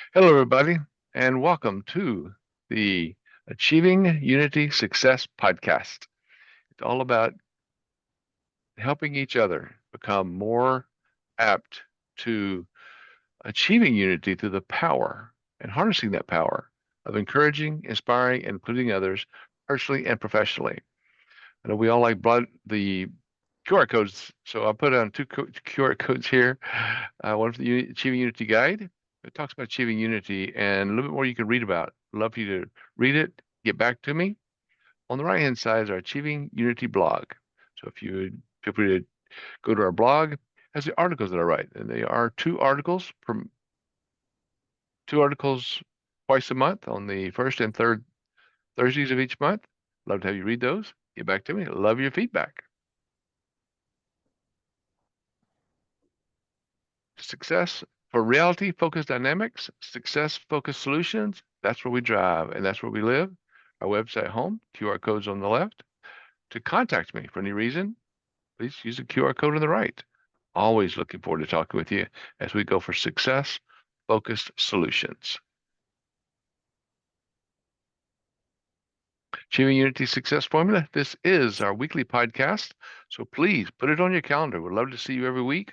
Hello, everybody, and welcome to the Achieving Unity Success podcast. It's all about helping each other become more apt to achieving unity through the power and harnessing that power of encouraging, inspiring, and including others personally and professionally. I know we all like the QR codes, so I put on two QR codes here. One for the Achieving Unity Guide. It talks about achieving unity and a little bit more you can read about. I'd love for you to read it, get back to me. On the right-hand side is our Achieving Unity blog. So if you would feel free to go to our blog, it has the articles that I write, and they are two articles twice a month on the first and third Thursdays of each month. Love to have you read those. Get back to me. Love your feedback. Success for reality focused dynamics, success focused solutions. That's where we drive and that's where we live. Our website home, QR codes on the left. To contact me for any reason, please use the QR code on the right. Always looking forward to talking with you as we go for success focused solutions. Achieving Unity Success Formula. This is our weekly podcast. So please put it on your calendar. We'd love to see you every week.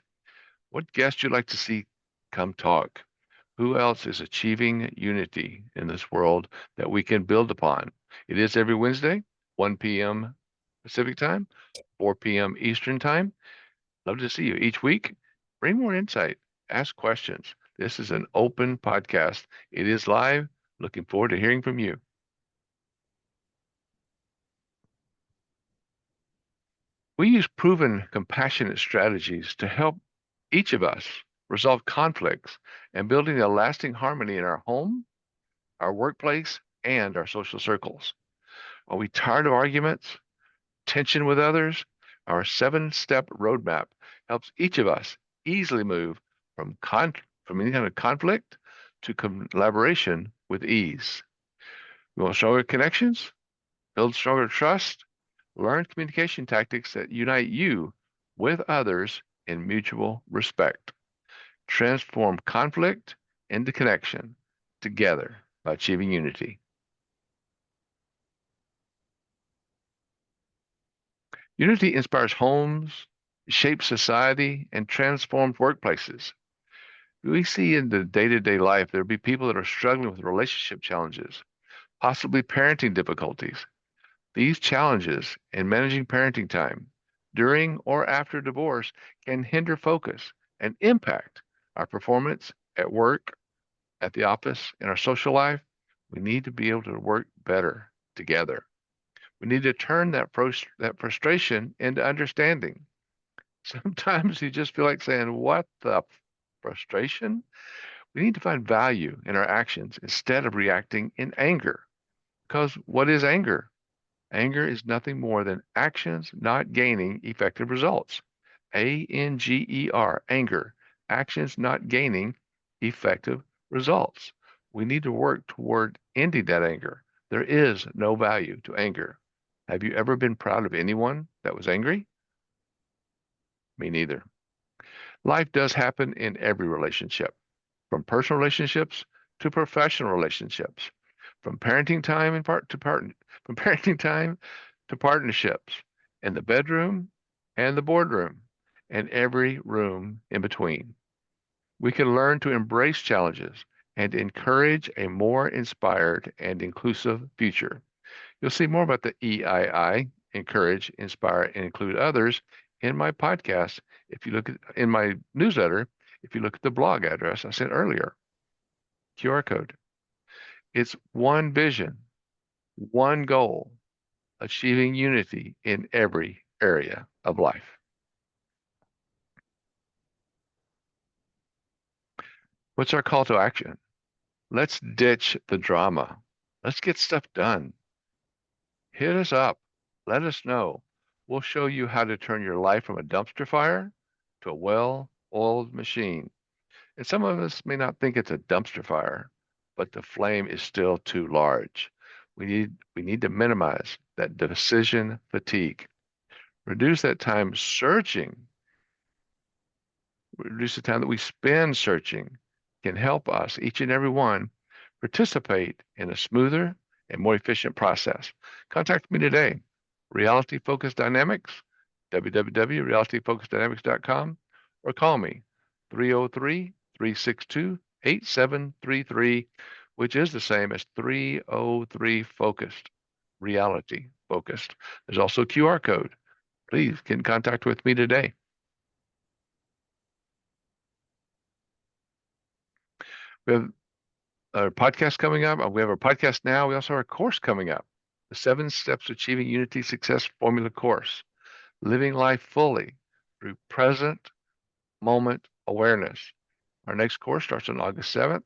What guest you'd like to see come talk? Who else is achieving unity in this world that we can build upon? It is every Wednesday, 1 p.m. Pacific time, 4 p.m. Eastern time. Love to see you each week. Bring more insight, ask questions. This is an open podcast. It is live. Looking forward to hearing from you. We use proven compassionate strategies to help each of us resolve conflicts and building a lasting harmony in our home, our workplace, and our social circles. Are we tired of arguments, tension with others? Our 7-step roadmap helps each of us easily move from any kind of conflict to collaboration with ease. We want stronger connections, build stronger trust, learn communication tactics that unite you with others in mutual respect. Transform conflict into connection together by achieving unity. Unity inspires homes, shapes society, and transforms workplaces. We see in the day-to-day life there will be people that are struggling with relationship challenges, possibly parenting difficulties. These challenges in managing parenting time during or after divorce can hinder focus and impact our performance at work, at the office, in our social life. We need to be able to work better together. We need to turn that frustration into understanding. Sometimes you just feel like saying, "What the frustration?" We need to find value in our actions instead of reacting in anger. Because what is anger? Anger is nothing more than actions not gaining effective results. ANGER, anger, actions not gaining effective results. We need to work toward ending that anger. There is no value to anger. Have you ever been proud of anyone that was angry? Me neither. Life does happen in every relationship, from personal relationships to professional relationships, from parenting time and part to part, from parenting time to partnerships in the bedroom and the boardroom and every room in between. We can learn to embrace challenges and encourage a more inspired and inclusive future. You'll see more about the EII, encourage, inspire, and include others, in my podcast. If you look at in my newsletter, if you look at the blog address I sent earlier, QR code. It's one vision, one goal, achieving unity in every area of life. What's our call to action? Let's ditch the drama. Let's get stuff done. Hit us up. Let us know. We'll show you how to turn your life from a dumpster fire to a well-oiled machine. And some of us may not think it's a dumpster fire, but the flame is still too large. We need to minimize that decision fatigue. Reduce that time searching. Reduce the time that we spend searching can help us, each and every one, participate in a smoother and more efficient process. Contact me today, Reality Focus Dynamics, www.realityfocusdynamics.com, or call me 303-362-8733, which is the same as 303 Focused, Reality Focused. There's also a QR code. Please get in contact with me today. We have our podcast coming up. We have our podcast now. We also have our course coming up, the 7 Steps to Achieving Unity Success Formula course, Living Life Fully Through Present Moment Awareness. Our next course starts on August 7th,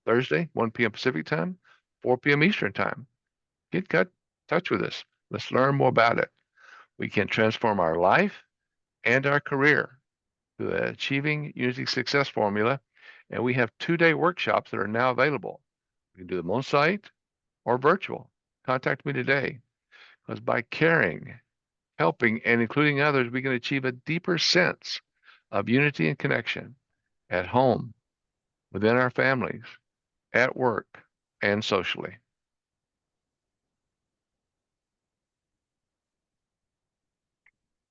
Thursday, 1 p.m. Pacific time, 4 p.m. Eastern time. Get in touch with us. Let's learn more about it. We can transform our life and our career through the Achieving Unity Success Formula. And we have 2-day workshops that are now available. You can do them on site or virtual. Contact me today, because by caring, helping, and including others, we can achieve a deeper sense of unity and connection at home, within our families, at work, and socially.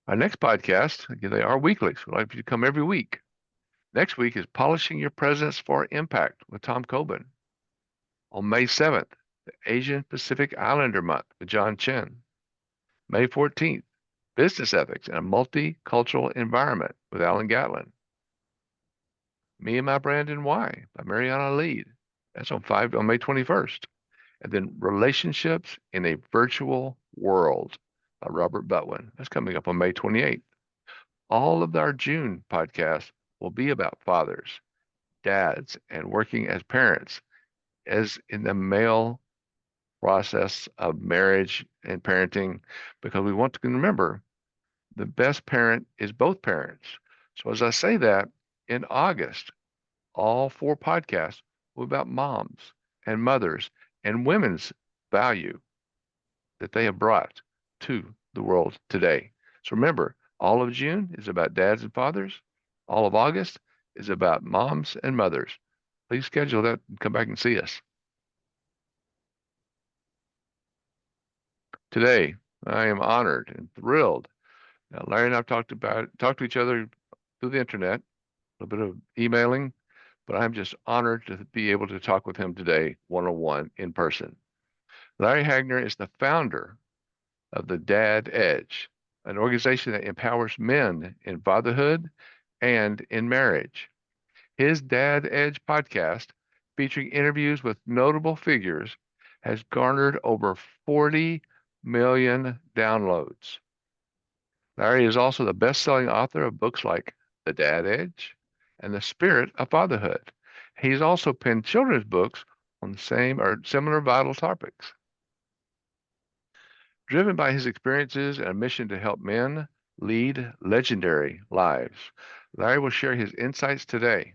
Our next podcast, again, they are weekly, so we'd like you to come every week. Next week is Polishing Your Presence for Impact with Tom Coben. On May 7th, the Asian Pacific Islander Month with John Chen. May 14th, Business Ethics in a Multicultural Environment with Alan Gatlin. Me and My Brand and Why by Mariana Lead. That's on May 21st. And then Relationships in a Virtual World by Robert Butwin. That's coming up on May 28th. All of our June podcasts will be about fathers, dads, and working as parents, as in the male process of marriage and parenting, because we want to remember the best parent is both parents. So as I say that, in August, all 4 podcasts will be about moms and mothers and women's value that they have brought to the world today. So remember, all of June is about dads and fathers. All of August is about moms and mothers. Please schedule that and come back and see us. Today, I am honored and thrilled. Now, Larry and I've talked to each other through the internet, a little bit of emailing, but I'm just honored to be able to talk with him today, one-on-one in person. Larry Hagner is the founder of the Dad Edge, an organization that empowers men in fatherhood and in marriage. His Dad Edge podcast, featuring interviews with notable figures, has garnered over 40 million downloads. Larry is also the best-selling author of books like The Dad Edge and The Spirit of Fatherhood. He's also penned children's books on the same or similar vital topics. Driven by his experiences and a mission to help men lead legendary lives, Larry will share his insights today.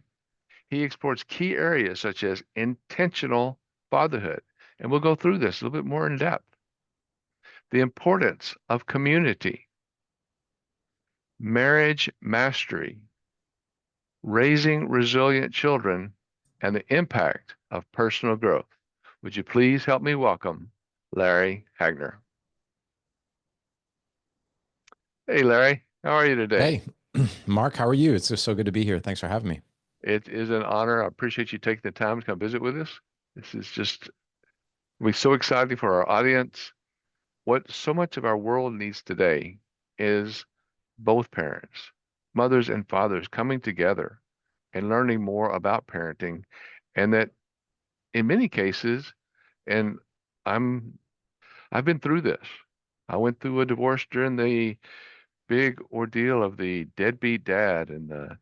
He explores key areas such as intentional fatherhood, and we'll go through this a little bit more in depth. The importance of community, marriage mastery, raising resilient children, and the impact of personal growth. Would you please help me welcome Larry Hagner? Hey, Larry, how are you today? Hey, Mark, how are you? It's just so good to be here. Thanks for having me. It is an honor. I appreciate you taking the time to come visit with us. This is just, we're so exciting for our audience. What so much of our world needs today is both parents, mothers and fathers, coming together and learning more about parenting. And that in many cases, and I'm I've been through this. I went through a divorce during the big ordeal of the deadbeat dad and the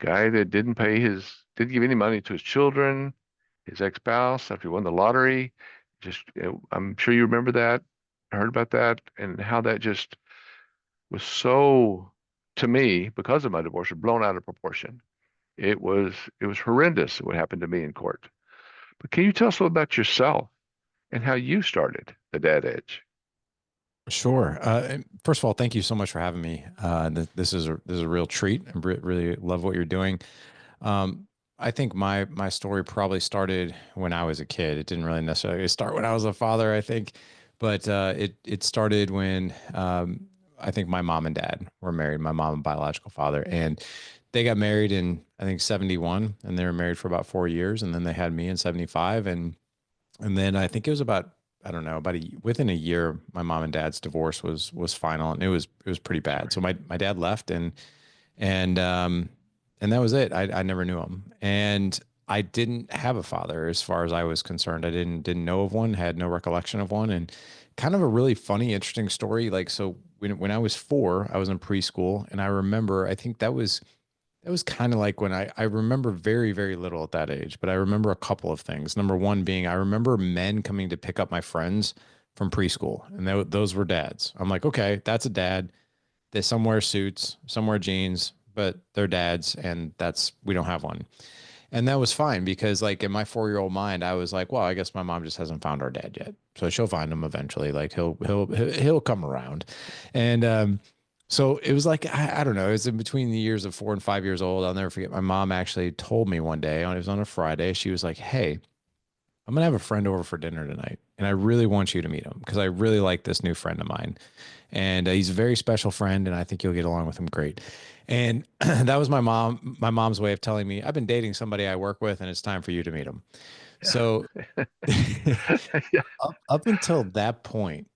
guy that didn't give any money to his children, his ex-spouse after he won the lottery. Just, I'm sure you remember that. I heard about that and how that just was so, to me, because of my divorce, blown out of proportion. It was horrendous what happened to me in court. But can you tell us a little about yourself and how you started the Dad Edge? Sure. First of all, thank you so much for having me. This is a real treat. I really love what you're doing. Um, I think my story probably started when I was a kid. It didn't really necessarily start when I was a father, I think, but it started when I think my mom and dad were married. My mom and biological father, and they got married in I think 71, and they were married for about 4 years, and then they had me in 75, and then I think it was about I don't know within a year, my mom and dad's divorce was final, and it was pretty bad. Sorry. So my dad left, and and that was it. I never knew him, and I didn't have a father as far as I was concerned. I didn't know of one, had no recollection of one, and kind of a really funny, interesting story. Like so, when I was 4, I was in preschool, and I remember I think that was kind of like when I remember very little at that age, but I remember a couple of things. Number one being I remember men coming to pick up my friends from preschool, and those were dads. I'm like, okay, that's a dad. They some wear suits, some wear jeans, but they're dads, and that's we don't have one. And that was fine because like in my 4-year-old mind, I was like, well, I guess my mom just hasn't found our dad yet. So she'll find him eventually. Like he'll come around. And so it was like I don't know, it was in between the years of 4 and 5 years old. I'll never forget my mom actually told me one day, it was on a Friday, she was like, hey, I'm gonna have a friend over for dinner tonight, and I really want you to meet him because I really like this new friend of mine, and he's a very special friend, and I think you'll get along with him great. And that was my mom's way of telling me I've been dating somebody I work with, and it's time for you to meet him. So Yeah. up until that point,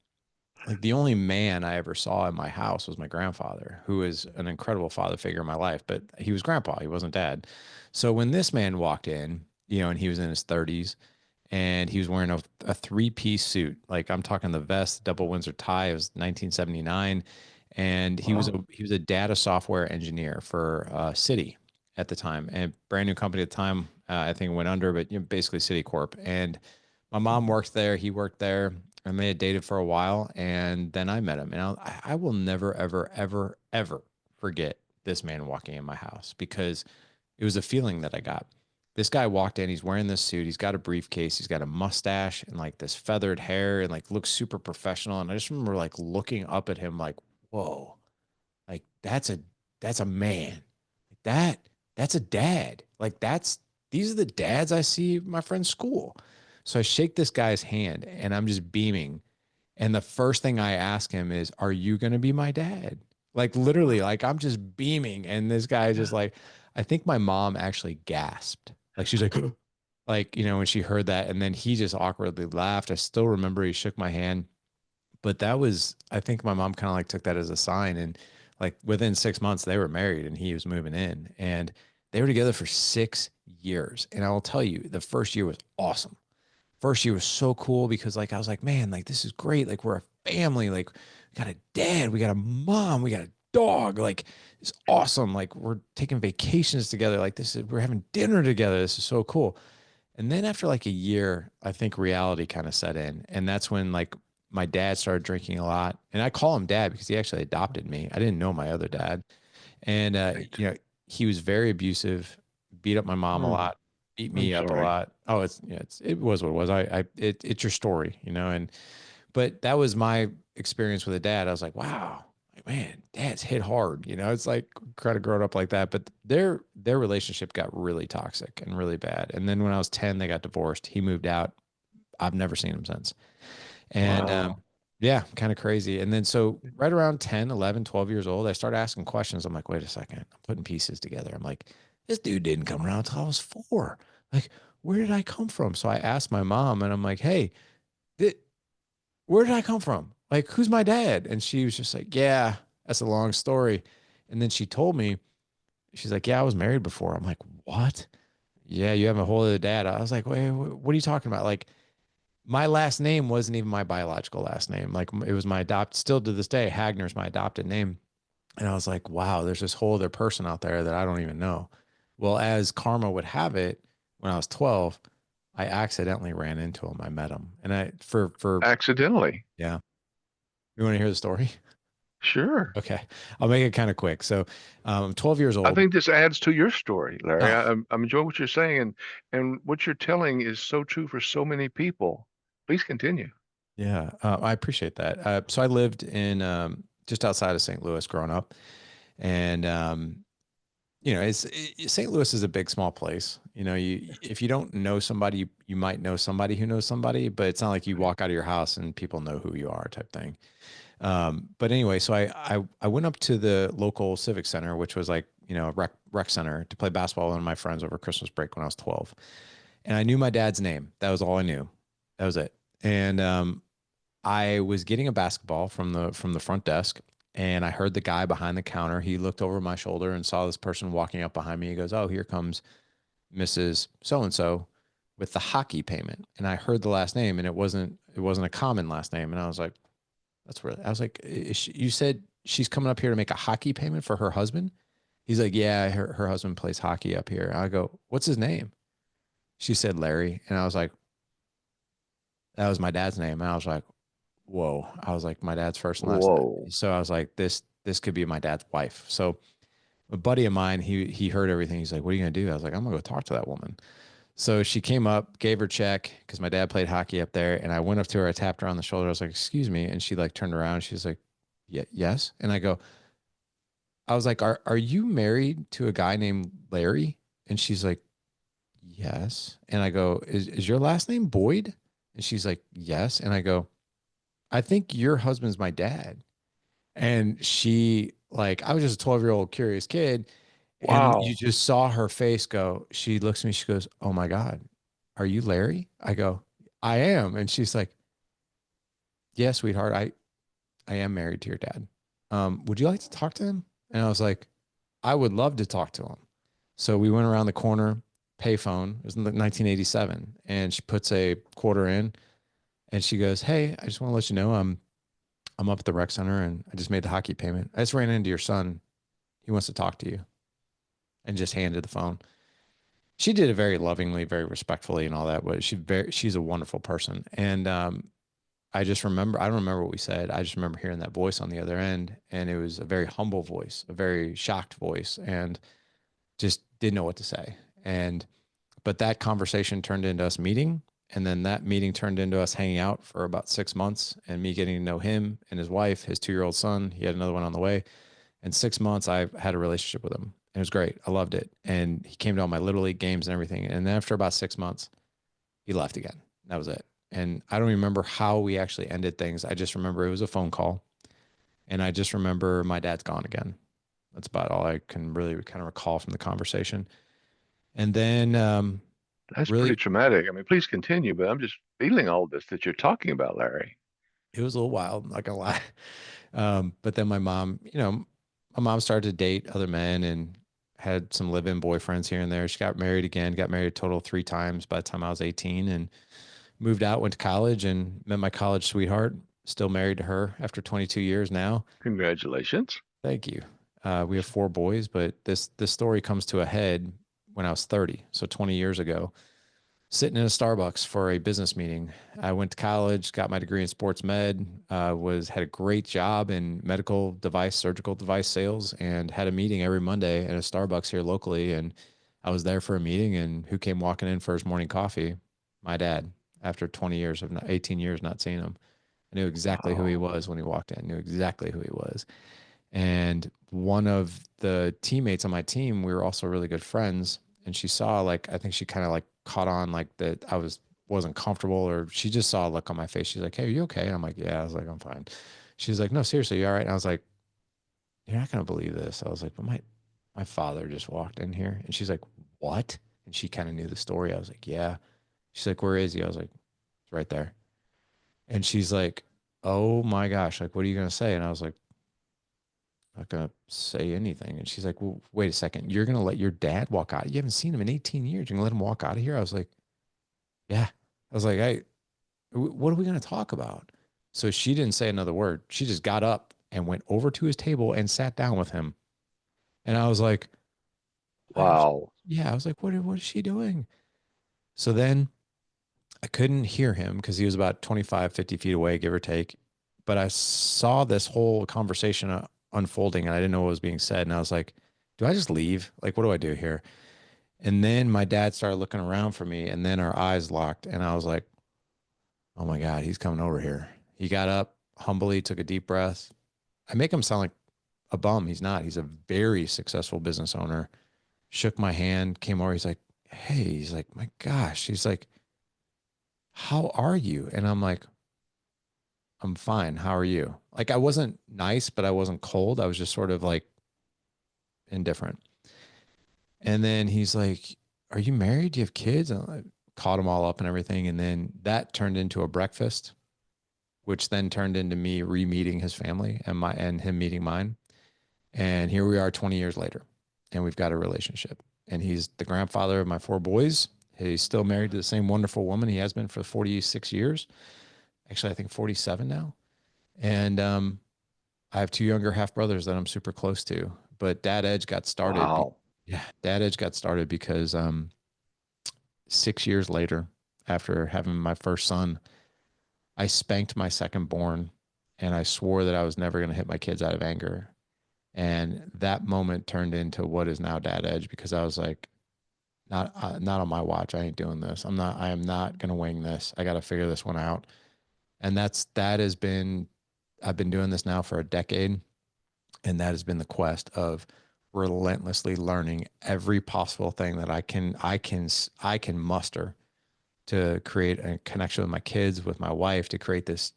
like the only man I ever saw in my house was my grandfather, who is an incredible father figure in my life, but he was grandpa, he wasn't dad. So when this man walked in, and he was in his 30s, and he was wearing a three-piece suit. Like I'm talking the vest, double Windsor tie. It was 1979, and Wow. he was a data software engineer for Citi at the time, and brand new company at the time. I think it went under, but basically Citi Corp. And my mom worked there. He worked there, and they had dated for a while. And then I met him, and I will never, ever, ever, ever forget this man walking in my house because it was a feeling that I got. This guy walked in, he's wearing this suit, he's got a briefcase, he's got a mustache and like this feathered hair and like looks super professional. And I just remember like looking up at him like, whoa, like that's a man. Like that's a dad. Like these are the dads I see at my friend's school. So I shake this guy's hand and I'm just beaming. And the first thing I ask him is, are you going to be my dad? Like literally, like I'm just beaming. And this guy just Yeah. like, I think my mom actually gasped. Like she's like, like, when she heard that. And then he just awkwardly laughed. I still remember he shook my hand. But that was, I think my mom kind of like took that as a sign. And like within 6 months, they were married and he was moving in. And they were together for 6 years. And I will tell you, the first year was awesome. First year was so cool because like I was like, man, like this is great. Like we're a family. Like we got a dad, we got a mom, we got a dog. Like it's awesome. Like we're taking vacations together. Like we're having dinner together. This is so cool. And then after like a year, I think reality kind of set in. And that's when like my dad started drinking a lot. And I call him dad because he actually adopted me. I didn't know my other dad. And Right. he was very abusive, beat up my mom a Mm, lot, beat I'm me up a sorry. lot. Oh, it was what it was. It's your story, and but that was my experience with a dad. I was like, wow, like, man, dads hit hard. It's like kind of growing up like that. But their relationship got really toxic and really bad. And then when I was 10, they got divorced. He moved out. I've never seen him since. And Wow. yeah, kind of crazy. And then so right around 10, 11, 12 years old, I started asking questions. I'm like, wait a second. I'm putting pieces together. I'm like, this dude didn't come around until I was 4. Like, where did I come from? So I asked my mom and I'm like, hey, th- where did I come from? Like, who's my dad? And she was just like, yeah, that's a long story. And then she told me, she's like, yeah, I was married before. I'm like, what? Yeah, you have a whole other dad. I was like, wait, what are you talking about? Like, my last name wasn't even my biological last name. Like it was my still to this day, Hagner's my adopted name. And I was like, wow, there's this whole other person out there that I don't even know. Well, as karma would have it, when I was 12, I accidentally ran into him. I met him. And Accidentally. yeah. You want to hear the story? Sure. Okay. I'll make it kind of quick. So, I'm 12 years I old. think this adds to your story, Larry. Oh, I'm enjoying what you're saying, and what you're telling is so true for so many people. Please continue. yeah. I appreciate that. So I lived in, just outside of St. Louis growing up. And, St. Louis is a big small place. If you don't know somebody, you might know somebody who knows somebody, but it's not like you Right. walk out of your house and people know who you are type thing. But anyway, so I went up to the local civic center, which was like, a rec center to play basketball with one of my friends over Christmas break when I was 12. And I knew my dad's name. That was all I knew. That was it. And I was getting a basketball from the front desk, and I heard the guy behind the counter. He looked over my shoulder and saw this person walking up behind me. He goes, "Oh, here comes Mrs. So and so with the hockey payment." And I heard the last name, and it wasn't a common last name. And I was like, "That's really." I was like, "You said she's coming up here to make a hockey payment for her husband?" He's like, "Yeah, her husband plays hockey up here." I go, "What's his name?" She said Larry, and I was like, "That was my dad's name." And I was like, whoa. I was like, my dad's first and last. Whoa. So I was like, this could be my dad's wife. So a buddy of mine, he heard everything. He's like, what are you gonna do? I was like, I'm gonna go talk to that woman. So she came up, gave her check because my dad played hockey up there, and I went up to her, I tapped her on the shoulder. I was like, excuse me, and she like turned around. She's like, yeah, yes. And I was like, are you married to a guy named Larry? And she's like, yes. And I go, is your last name Boyd? And she's like, yes. And I go, I think your husband's my dad. And she, like, I was just a 12-year-old curious kid. And you Wow. just saw her face go. She looks at me, she goes, "Oh my God, are you Larry?" I go, "I am." And she's like, "Yeah, sweetheart, I am married to your dad. Would you like to talk to him?" And I was like, "I would love to talk to him." So we went around the corner, payphone. It was in 1987. And she puts a quarter in and she goes, "Hey, I just want to let you know I'm up at the rec center and I just made the hockey payment. I just ran into your son. He wants to talk to you," and just handed the phone. She did it very lovingly, very respectfully, and all that. But she's a wonderful person. And I don't remember what we said. I just remember hearing that voice on the other end, and it was a very humble voice, a very shocked voice, and just didn't know what to say. And but that conversation turned into us meeting, and then that meeting turned into us hanging out for about 6 months, and me getting to know him and his wife, his 2-year-old son. He had another one on the way. In 6 months, I had a relationship with him. It was great. I loved it. And he came to all my little league games and everything. And then after about 6 months, he left again. That was it. And I don't remember how we actually ended things. I just remember it was a phone call. And I just remember my dad's gone again. That's about all I can really kind of recall from the conversation. And then That's pretty really, traumatic. I mean, please continue, but I'm just feeling all this that you're talking about, Larry. it was a little wild, not gonna lie. But then my mom started to date other men and had some live-in boyfriends here and there. She got married again, got married a total of 3 times by the time I was 18, and moved out, went to college and met my college sweetheart. Still married to her after 22 years now. Congratulations. Thank you. We have 4 boys, but this story comes to a head when I was 30, so 20 years ago, sitting in a Starbucks for a business meeting. I went to college, got my degree in sports med, was had a great job in medical device, surgical device sales, and had a meeting every Monday at a Starbucks here locally. And I was there for a meeting, and who came walking in for his morning coffee? My dad. After 20 years of 18 years not seeing him, I knew exactly who he Wow. was when he walked in. Knew exactly who he was. And one of the teammates on my team, we were also really good friends. And she saw, like, I think she kind of like caught on like that wasn't comfortable, or she just saw a look on my face. She's like, "Hey, are you okay?" And I'm like, "Yeah." I was like, "I'm fine." She's like, "No, seriously, you all right?" And I was like, "You're not gonna believe this." I was like, "But my father just walked in here." And she's like, "What?" And she kind of knew the story. I was like, "Yeah." She's like, "Where is he?" I was like, "It's right there." And she's like, "Oh my gosh, like, what are you gonna say?" And I was like, "Not gonna say anything." And she's like, "Well, wait a second. You're gonna let your dad walk out? You haven't seen him in 18 years. You're gonna let him walk out of here?" I was like, "Yeah." I was like, what are we gonna talk about?" So she didn't say another word. She just got up and went over to his table and sat down with him. And I was like, Wow. yeah, I was like, what is she doing? So then I couldn't hear him because he was about 25, 50 feet away, give or take. But I saw this whole conversation unfolding and I didn't know what was being said. And I was like, do I just leave? Like, what do I do here? And then my dad started looking around for me, and then our eyes locked. And I was like, oh my God, he's coming over here. He got up humbly, took a deep breath. I make him sound like a bum. He's not. He's a very successful business owner. shook my hand, came over. He's like, "Hey," he's like, "My gosh," he's like, "How are you?" And I'm like, "I'm fine. How are you?" Like I wasn't nice, but I wasn't cold. I was just sort of like indifferent. And then he's like, "Are you married? Do you have kids?" And I caught them all up and everything. And then that turned into a breakfast, which then turned into me re-meeting his family and him meeting mine. And here we are 20 years later, and we've got a relationship. And he's the grandfather of my four boys. He's still married to the same wonderful woman he has been for 46 years. Actually, I think 47 now. And I have two younger half brothers that I'm super close to. But Dad Edge got started. Wow. Yeah, Dad Edge got started because 6 years later, after having my first son, I spanked my second born, and I swore that I was never going to hit my kids out of anger. And that moment turned into what is now Dad Edge because I was like, not on my watch. I ain't doing this. I am not going to wing this. I got to figure this one out. And that has been, I've been doing this now for a decade. And that has been the quest of relentlessly learning every possible thing that I can muster to create a connection with my kids, with my wife, to create this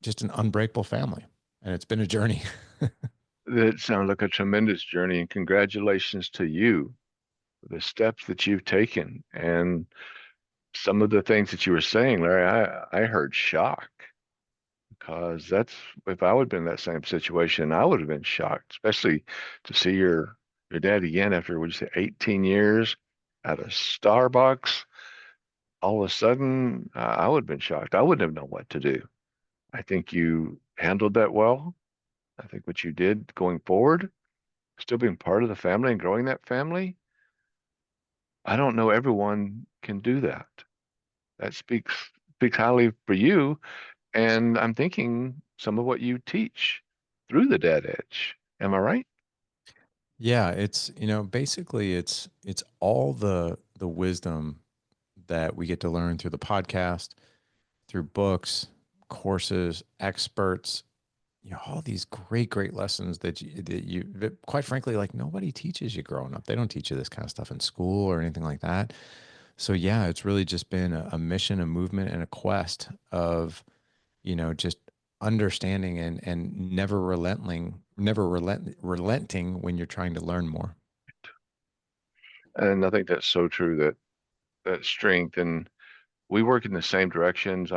just an unbreakable family. And it's been a journey. That sounds like a tremendous journey, and congratulations to you for the steps that you've taken. And some of the things that you were saying, Larry, I heard shock because that's if I would have been in that same situation, I would have been shocked, especially to see your dad again after what you say 18 years at a Starbucks. All of a sudden, I would have been shocked. I wouldn't have known what to do. I think you handled that well. I think what you did going forward, still being part of the family and growing that family, I don't know everyone can do that. That speaks highly for you. And I'm thinking some of what you teach through the Dead Edge. Am I right? Yeah, it's basically it's all the wisdom that we get to learn through the podcast, through books, courses, experts, all these great lessons that quite frankly, like nobody teaches you growing up. They don't teach you this kind of stuff in school or anything like that. So yeah, it's really just been a mission, a movement, and a quest of, just understanding and never relenting when you're trying to learn more. And I think that's so true that that strength and we work in the same directions.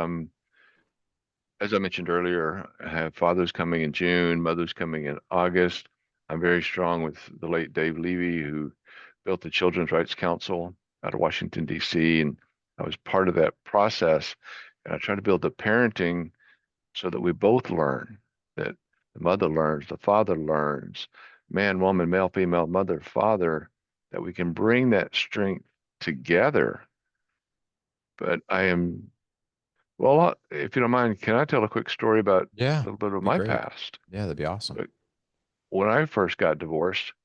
As I mentioned earlier, I have fathers coming in June, mothers coming in August. I'm very strong with the late Dave Levy, who built the Children's Rights Council out of Washington, D.C. And I was part of that process. And I try to build the parenting so that we both learn, that the mother learns, the father learns, man, woman, male, female, mother, father, that we can bring that strength together. But I am, well, if you don't mind, can I tell a quick story about Yeah, a little bit of be my great. past? Yeah, that'd be awesome. But when I first got divorced, I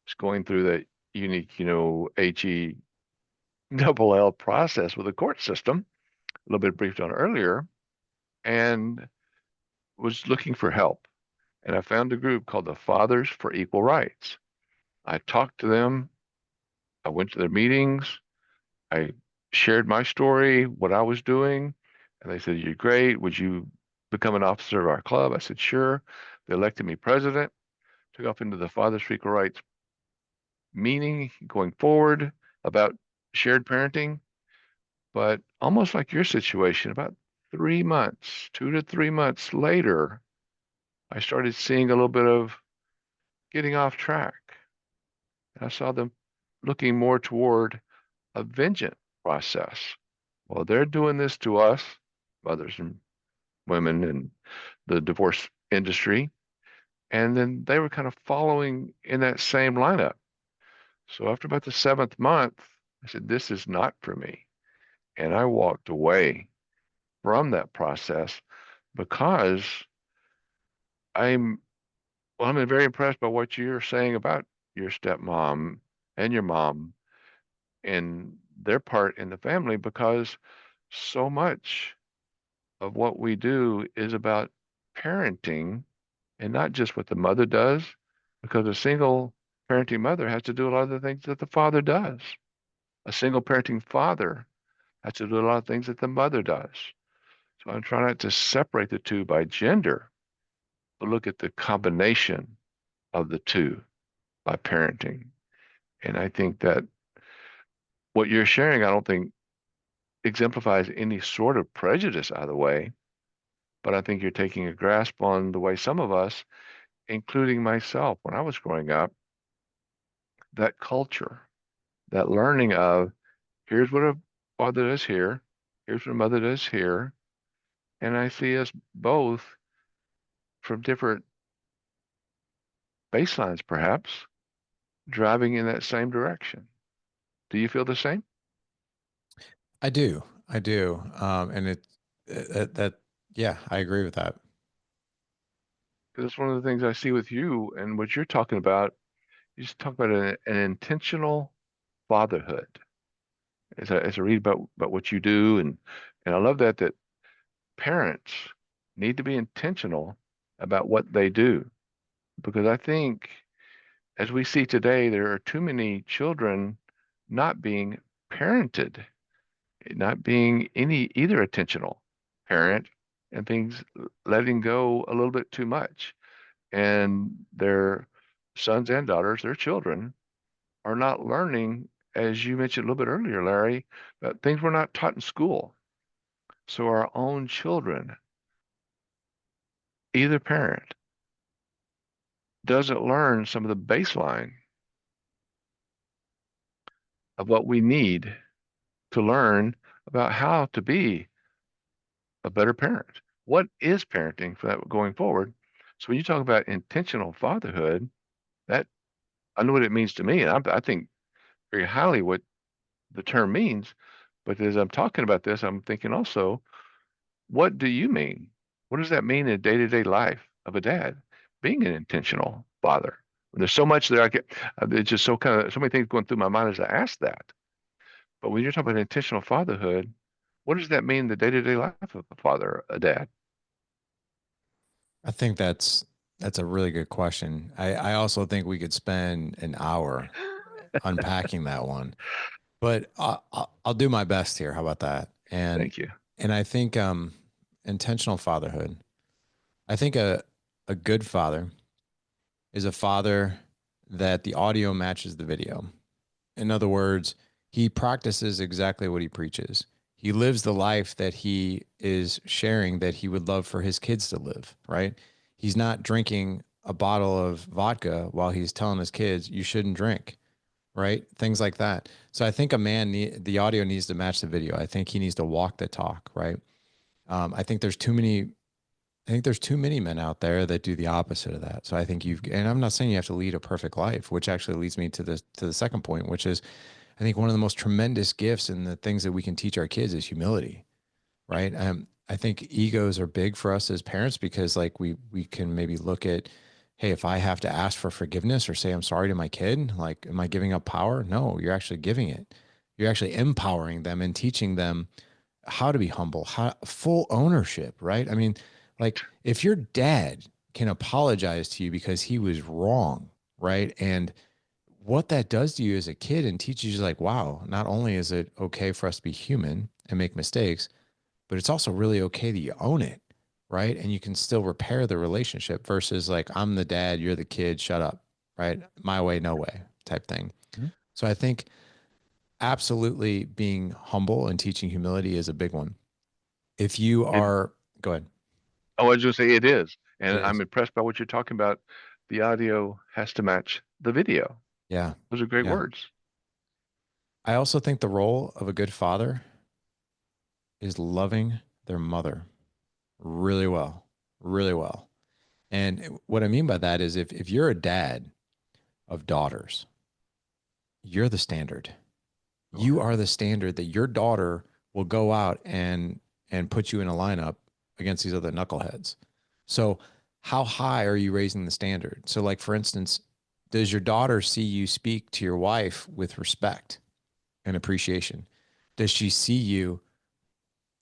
was going through that unique, HE double L process with the court system, a little bit briefed on earlier, and was looking for help. And I found a group called the Fathers for Equal Rights. I talked to them. I went to their meetings. I shared my story, what I was doing, and they said, "You're great. Would you become an officer of our club?" I said, "Sure." They elected me president, took off into the Fathers for Equal Rights meeting going forward about shared parenting. But almost like your situation, about 3 months, 2 to 3 months later, I started seeing a little bit of getting off track. I saw them looking more toward a vengeance process. Well, they're doing this to us, mothers and women in the divorce industry. And then they were kind of following in that same lineup. So after about the seventh month, I said, this is not for me. And I walked away from that process because I'm, well, I'm very impressed by what you're saying about your stepmom and your mom and their part in the family because so much of what we do is about parenting and not just what the mother does, because a single parenting mother has to do a lot of the things that the father does. A single parenting father has to do a lot of things that the mother does. So I'm trying not to separate the two by gender, but look at the combination of the two by parenting. And I think that what you're sharing, I don't think exemplifies any sort of prejudice either way, but I think you're taking a grasp on the way some of us, including myself, when I was growing up, that culture, that learning of here's what a father does here, here's what a mother does here. And I see us both from different baselines, perhaps, driving in that same direction. Do you feel the same? I do. I do. And that, yeah, I agree with that. Because it's one of the things I see with you and what you're talking about. You just talk about an intentional fatherhood. As I read about what you do, and I love that parents need to be intentional about what they do. Because I think as we see today, there are too many children not being parented, not being any either intentional parent, and things letting go a little bit too much. And their sons and daughters, their children, are not learning, as you mentioned a little bit earlier, Larry, that things were not taught in school. So our own children, either parent, doesn't learn some of the baseline of what we need to learn about how to be a better parent. What is parenting for that going forward? So when you talk about intentional fatherhood, that I know what it means to me, and I think very highly what the term means. But as I'm talking about this, I'm thinking also, what do you mean? What does that mean in day-to-day life of a dad being an intentional father? There's so much there. It's just so kind of so many things going through my mind as I ask that. But when you're talking about intentional fatherhood, what does that mean in the day-to-day life of a father, a dad? I think that's a really good question. I also think we could spend an hour unpacking that one, but I'll do my best here. How about that? Thank you. And I think intentional fatherhood. I think a good father is a father that the audio matches the video. In other words, he practices exactly what he preaches. He lives the life that he is sharing that he would love for his kids to live, right? He's not drinking a bottle of vodka while he's telling his kids, you shouldn't drink, right? Things like that. So I think the audio needs to match the video. I think he needs to walk the talk, right? I think there's too many I think there's too many men out there that do the opposite of that. So I think and I'm not saying you have to lead a perfect life, which actually leads me to the second point, which is I think one of the most tremendous gifts and the things that we can teach our kids is humility, right? I think egos are big for us as parents because like we can maybe look at, hey, if I have to ask for forgiveness or say I'm sorry to my kid, like, am I giving up power? No, you're actually giving it. You're actually empowering them and teaching them how to be humble, how full ownership, right? I mean, like if your dad can apologize to you because he was wrong, right? And what that does to you as a kid and teaches you like, wow, not only is it okay for us to be human and make mistakes, but it's also really okay that you own it, right? And you can still repair the relationship versus like, I'm the dad, you're the kid, shut up, right? My way, no way type thing. Mhm. So I think absolutely being humble and teaching humility is a big one. If you It, are, go ahead. I was just say it is, and It I'm is. impressed by what you're talking about. The audio has to match the video. Yeah. Those are great Yeah. words. I also think the role of a good father is loving their mother really well, really well. And what I mean by that is if you're a dad of daughters, you're the standard. You Sure. are the standard that your daughter will go out and put you in a lineup against these other knuckleheads. So how high are you raising the standard? So like for instance, does your daughter see you speak to your wife with respect and appreciation? Does she see you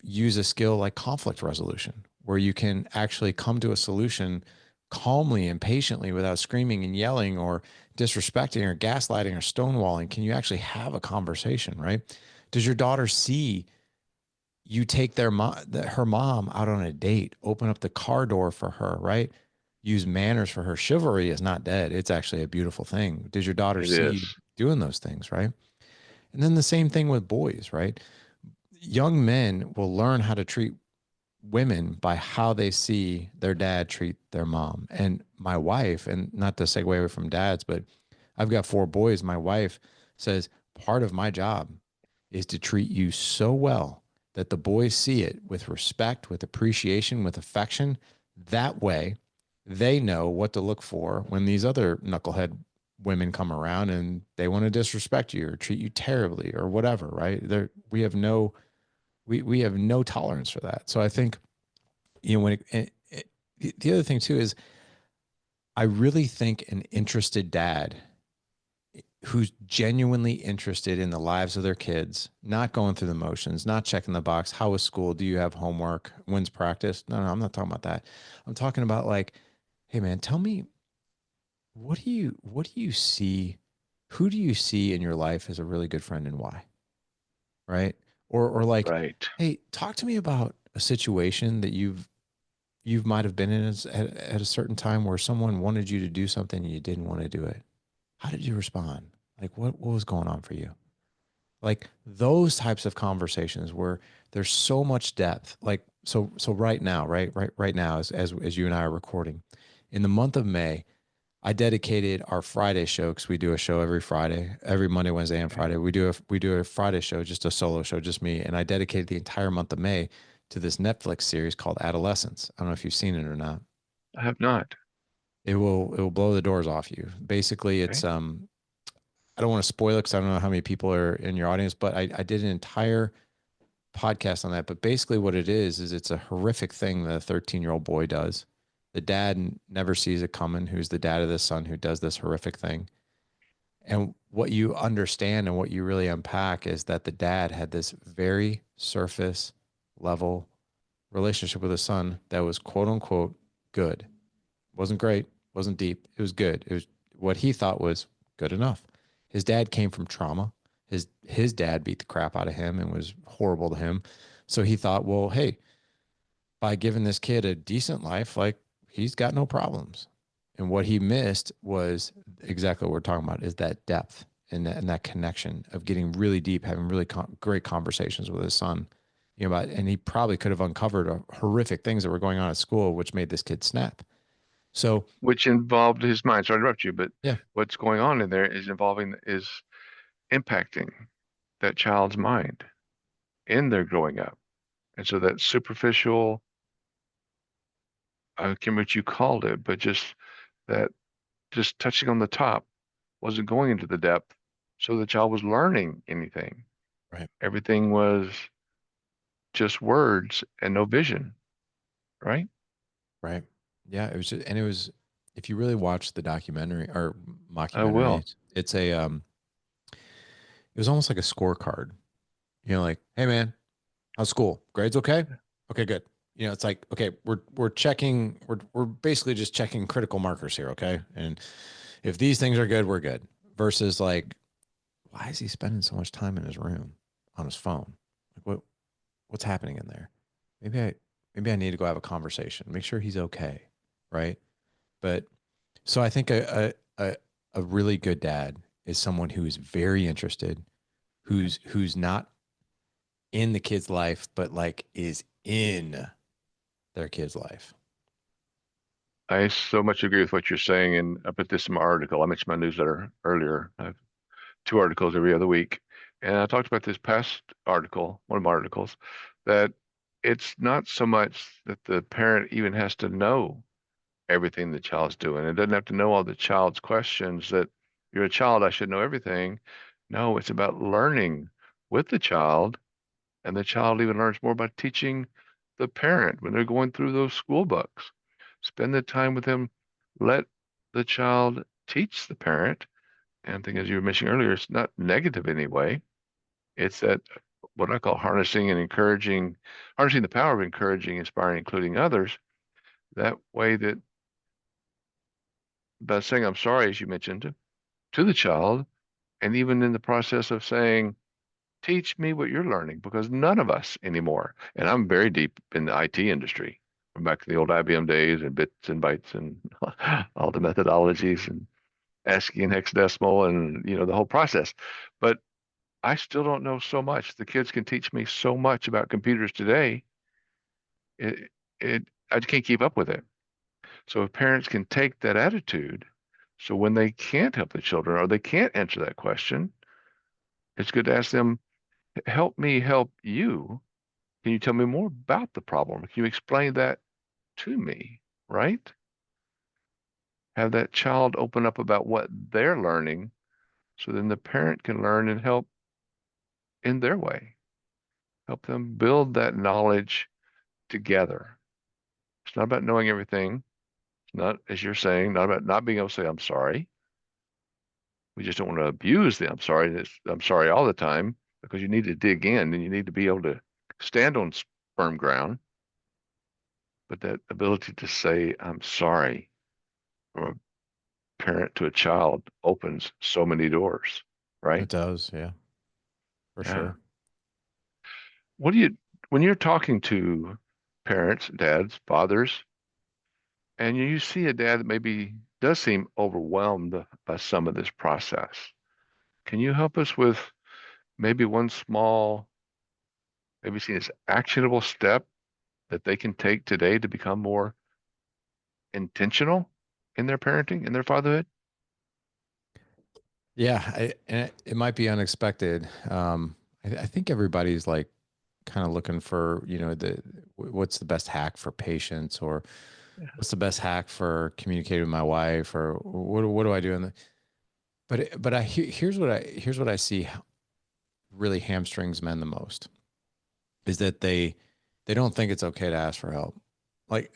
use a skill like conflict resolution, where you can actually come to a solution calmly and patiently without screaming and yelling or disrespecting or gaslighting or stonewalling, can you actually have a conversation, right? Does your daughter see you take her mom out on a date, open up the car door for her, right? Use manners for her. Chivalry is not dead. It's actually a beautiful thing. Does your daughter It see you is. doing those things, right? And then the same thing with boys, right? Young men will learn how to treat women by how they see their dad treat their mom. And my wife, and not to segue away from dads, but I've got four boys. My wife says part of my job is to treat you so well that the boys see it with respect, with appreciation, with affection. That way, they know what to look for when these other knucklehead women come around and they want to disrespect you or treat you terribly or whatever, right? We have no we have no tolerance for that. So I think when the other thing too is I really think an interested dad who's genuinely interested in the lives of their kids, not going through the motions, not checking the box. How was school? Do you have homework? When's practice? No, no, I'm not talking about that. I'm talking about like, hey man, tell me what do you see? Who do you see in your life as a really good friend and why? Right? Or like, Right. hey, talk to me about a situation that you might have been in at a certain time where someone wanted you to do something and you didn't want to do it. How did you respond? Like what was going on for you? Like those types of conversations where there's so much depth. Like so right now, right now as you and I are recording, in the month of May, I dedicated our Friday show because we do a show every Friday, every Monday, Wednesday, and Okay. Friday. We do a Friday show, just a solo show, just me, and I dedicated the entire month of May to this Netflix series called Adolescence. I don't know if you've seen it or not. I have not. It will blow the doors off you. Basically, it's Okay. I don't want to spoil it because I don't know how many people are in your audience, but I did an entire podcast on that. But basically, what it is it's a horrific thing that a 13-year-old boy does. The dad never sees it coming, who's the dad of the son who does this horrific thing. And what you understand and what you really unpack is that the dad had this very surface level relationship with his son that was quote unquote good. Wasn't great, wasn't deep. It was good. It was what he thought was good enough. His dad came from trauma. His dad beat the crap out of him and was horrible to him. So he thought, well, hey, by giving this kid a decent life, like he's got no problems. And what he missed was exactly what we're talking about is that depth and that connection of getting really deep, having really great conversations with his son, about, and he probably could have uncovered horrific things that were going on at school, which made this kid snap. So Which involved his mind. Sorry to interrupt you, but yeah, what's going on in there is impacting that child's mind in their growing up. And so that superficial, I can't remember what you called it, but that just touching on the top wasn't going into the depth. So the child was learning anything. right, Everything was just words and no vision, right? right, yeah, it was just, and it was, if you really watch the documentary or I mockumentary, will. it's a it was almost like a scorecard. Like, hey man, how's school? Grades okay? Okay, good. It's like, okay, we're checking, we're basically just checking critical markers here, okay? And if these things are good, we're good. Versus like, why is he spending so much time in his room on his phone? Like what's happening in there? Maybe I maybe I need to go have a conversation, make sure he's okay, right? But so I think a really good dad is someone who is very interested, who's not in the kid's life, but like is in their kid's life. I so much agree with what you're saying, and I put this in my article. I mentioned my newsletter earlier. I have two articles every other week, and I talked about this past article, one of my articles, that it's not so much that the parent even has to know everything the child's doing. It doesn't have to know all the child's questions that you're a child, I should know everything. No, it's about learning with the child, and the child even learns more by teaching the parent when they're going through those school books. Spend the time with them. Let the child teach the parent. And I think, as you were mentioning earlier, it's not negative in any way. It's that what I call harnessing the power of encouraging, inspiring, including others. That way that by saying I'm sorry, as you mentioned, to the child, and even in the process of saying, teach me what you're learning, because none of us anymore, and I'm very deep in the IT industry from back in the old IBM days and bits and bytes and all the methodologies and ASCII and hexadecimal and the whole process. But I still don't know so much. The kids can teach me so much about computers today. It, I can't keep up with it. So if parents can take that attitude, so when they can't help the children or they can't answer that question, it's good to ask them, help me help you. Can you tell me more about the problem? Can you explain that to me? Right? Have that child open up about what they're learning so then the parent can learn and help in their way. Help them build that knowledge together. It's not about knowing everything. It's not, as you're saying, not about not being able to say, I'm sorry. We just don't want to abuse the I'm sorry. I'm sorry all the time because you need to dig in and you need to be able to stand on firm ground. But that ability to say, I'm sorry from a parent to a child opens so many doors, right? It does. Yeah, for Yeah. sure. What do you, when you're talking to parents, dads, fathers, and you see a dad that maybe does seem overwhelmed by some of this process, can you help us with maybe one small, maybe seen as actionable step that they can take today to become more intentional in their parenting, in their fatherhood? Yeah, and it might be unexpected. I think everybody's like kind of looking for, what's the best hack for patience, or Yeah. what's the best hack for communicating with my wife, or what do I do in the, but here's what I see really hamstrings men the most is that they don't think it's okay to ask for help. Like,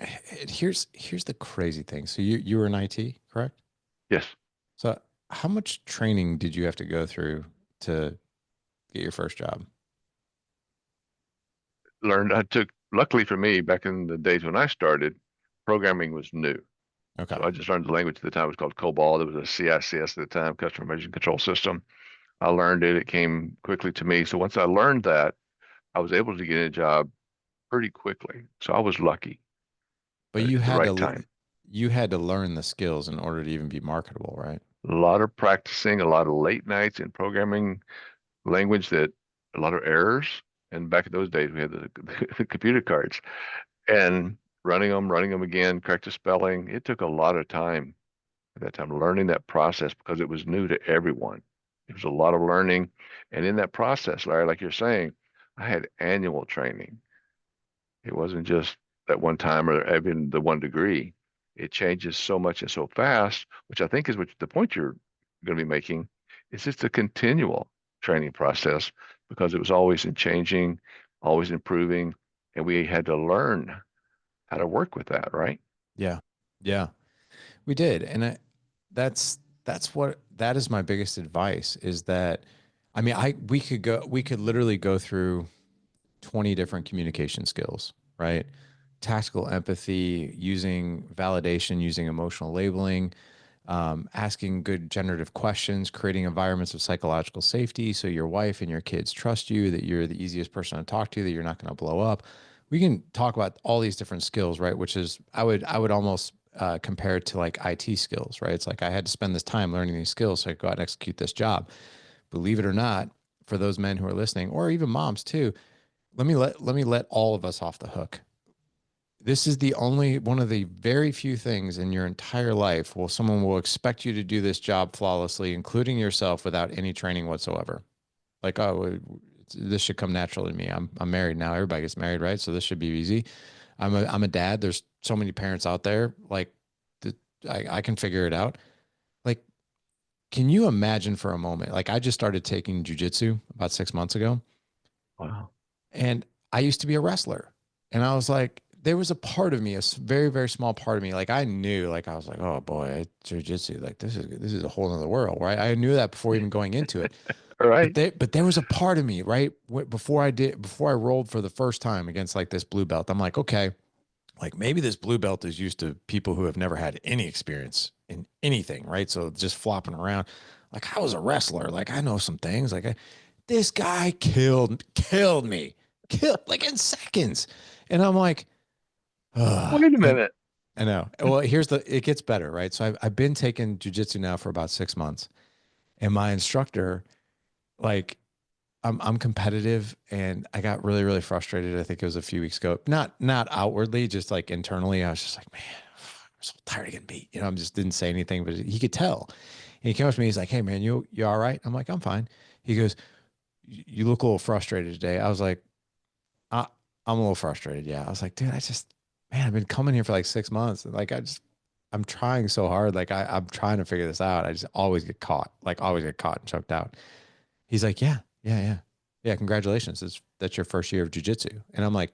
here's the crazy thing. So you were in IT, correct? Yes. So how much training did you have to go through to get your first job? Learned, I took, luckily for me, back in the days when I started, programming was new. Okay. So I just learned the language at the time. It was called COBOL. There was a CICS at the time, Customer Information Control System. I learned it. It came quickly to me. So once I learned that, I was able to get a job pretty quickly. So I was lucky But at the right time. you had to learn the skills in order to even be marketable, right? A lot of practicing, a lot of late nights in programming language that a lot of errors. And back in those days, we had the computer cards and running them again, correct the spelling. It took a lot of time at that time learning that process because it was new to everyone. It was a lot of learning. And in that process, Larry, like you're saying, I had annual training. It wasn't just that one time or even the one degree. It changes so much and so fast, which I think is what the point you're going to be making. It's just a continual training process because it was always in changing, always improving, and we had to learn how to work with that, right? Yeah. Yeah. We did. And that is my biggest advice is that, I mean, we could literally go through 20 different communication skills, right? Tactical empathy, using validation, using emotional labeling, asking good generative questions, creating environments of psychological safety so your wife and your kids trust you, that you're the easiest person to talk to, that you're not going to blow up. We can talk about all these different skills, right? Which is, I would almost compare it to like IT skills, right? It's like I had to spend this time learning these skills so I could go out and execute this job. Believe it or not, for those men who are listening, or even moms too, let me let all of us off the hook. This is the only one of the very few things in your entire life where someone will expect you to do this job flawlessly, including yourself, without any training whatsoever. Like, oh, this should come naturally to me. I'm married now. Everybody gets married, right? So this should be easy. I'm a dad. There's so many parents out there. Like, I can figure it out. Like, can you imagine for a moment? Like, I just started taking jujitsu about 6 months ago. Wow. And I used to be a wrestler. And I was like, there was a part of me, a very, very small part of me. Like I knew, like I was like, oh boy, jujitsu, like this is a whole other world, right? I knew that before even going into it. All right. But there was a part of me, right? Before I rolled for the first time against like this blue belt, I'm like, okay, like maybe this blue belt is used to people who have never had any experience in anything, right? So just flopping around. Like I was a wrestler. Like I know some things. This guy killed me, killed like in seconds. And I'm like, ugh. Wait a And minute. I know. Well, it gets better, right? So I've been taking jujitsu now for about 6 months, and my instructor, like, I'm competitive, and I got really, really frustrated. I think it was a few weeks ago. Not outwardly, just like internally. I was just like, man, I'm so tired of getting beat. I just didn't say anything, but he could tell. And he came up to me. He's like, hey, man, you all right? I'm like, I'm fine. He goes, you look a little frustrated today. I was like, I, I'm a little frustrated. Yeah. I was like, dude, man, I've been coming here for like 6 months. And like, I'm trying so hard. Like, I'm trying to figure this out. I just always get caught, like, always get caught and choked out. He's like, yeah, yeah, yeah. Yeah. Congratulations. That's your first year of jujitsu. And I'm like,